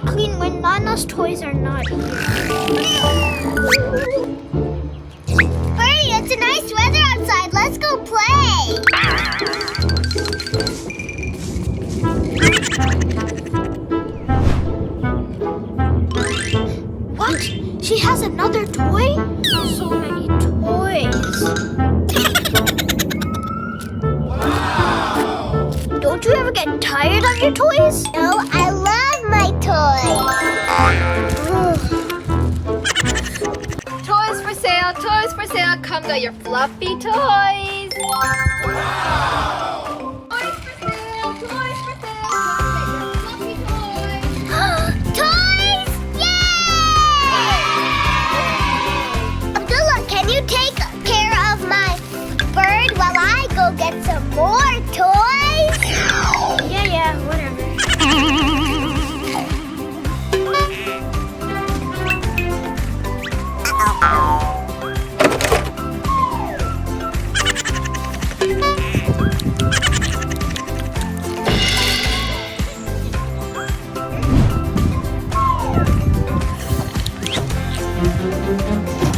clean when Nana's toys are not here. Birdie, it's a nice weather outside. Let's go play. What? She has another toy? So many toys. Don't you ever get tired of your toys? No, I love my toys. Toys for sale, toys for sale. Come get your fluffy toys. Toys for sale, toys for sale. Come get your fluffy toys. Toys! Yay! Abdullah, can you take care of my bird while I go get some more toys? Yeah, whatever.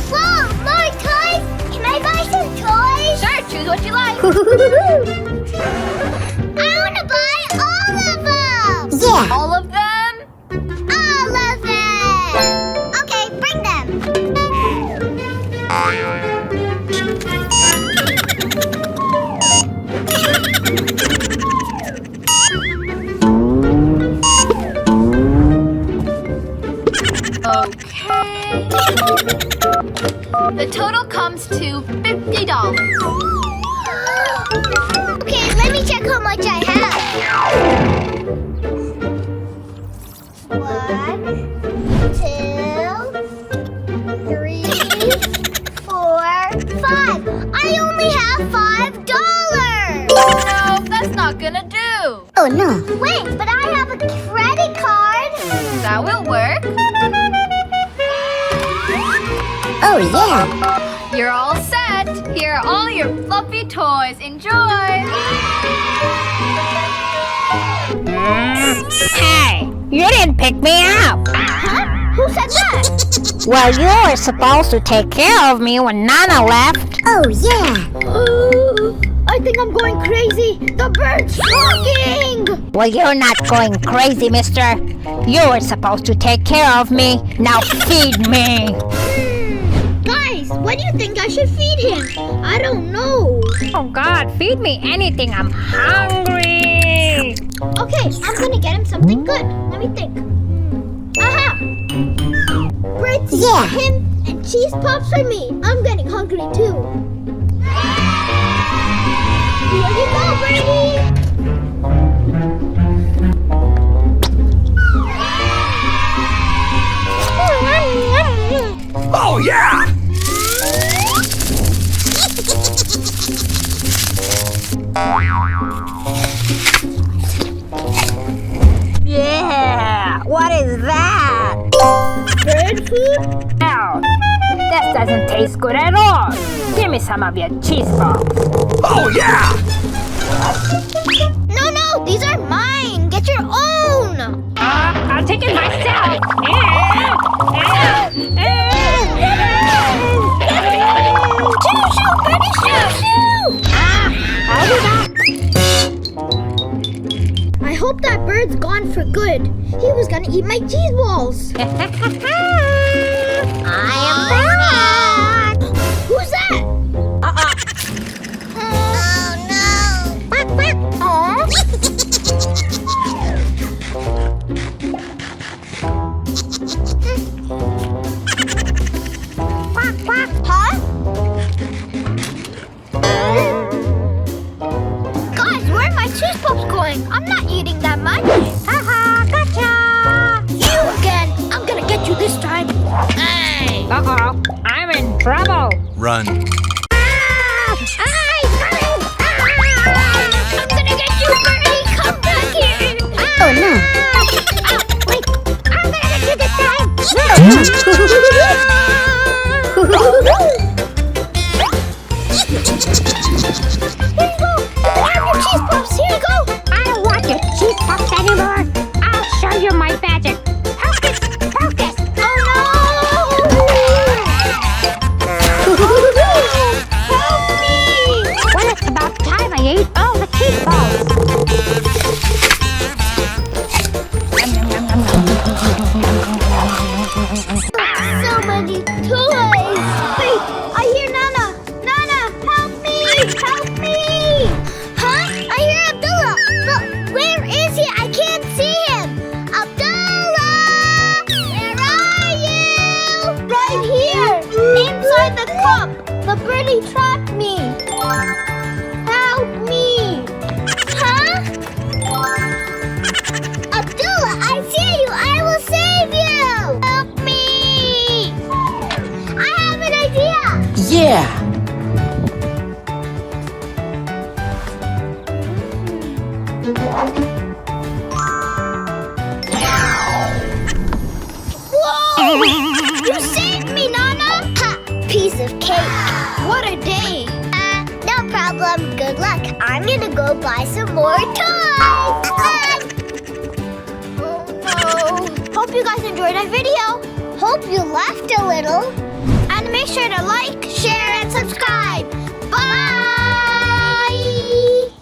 Whoa, more toys! Can I buy some toys? Sure, choose what you like. I want to buy all of them! Yeah! All of them? All of them! Okay, bring them! Okay. The total comes to $50. Okay, let me check how much I have. 1, 2, 3, 4, 5. I only have $5. No, that's not gonna do. Oh no. Wait, but I have a credit card. That will work. Oh yeah. You're all set. Here are all your fluffy toys. Enjoy. Hey, you didn't pick me up. Huh? Who said that? Well, you were supposed to take care of me when Nana left. Oh yeah. I think I'm going crazy. The bird's talking. Well, you're not going crazy, mister. You were supposed to take care of me. Now feed me. Guys, what do you think I should feed him? I don't know. Oh, God, feed me anything. I'm hungry. Okay, I'm gonna get him something good. Let me think. Aha! Birdseed for him and cheese puffs for me. I'm getting hungry too. Here you go, Birdie! Oh, yeah! Yeah, what is that? Bird food? Oh, that doesn't taste good at all. Give me some of your cheese balls. Oh, yeah! No, these are mine. Get your own. I'll take it myself. Shoo, Birdie, shoo! I'll be back. I hope that bird's gone for good. He was gonna eat my cheese balls. I am back. Who's that? Oh no. Quack, quack. Aw. Quack, quack. Huh? Guys, where are my cheese puffs going? I'm not eating that much. Haha, gotcha. You again. I'm gonna get you this time. Hey. Uh-oh, I'm in trouble. Run. I'm gonna get you, Birdie. Come back here. Oh no. Wait. I'm gonna get you this time. Here you go. Have your cheese puffs. Here you go. I don't want your cheese puffs anymore. I'll show you my magic. So many toys. Wait, I hear Nana. Nana, help me! Help me! Huh? I hear Abdullah. But where is he? I can't see him. Abdullah! Where are you? Right here! Inside the cup! The birdie trapped me! Help me! Huh? Abdullah, I see you. I will save you. Help me. I have an idea. Yeah. Whoa! You saved me, Nana. Ha! Piece of cake. What a day! No problem. Good luck. I'm gonna go buy some more toys. Oh no! Hope you guys enjoyed our video! Hope you laughed a little. And make sure to like, share, and subscribe! Bye!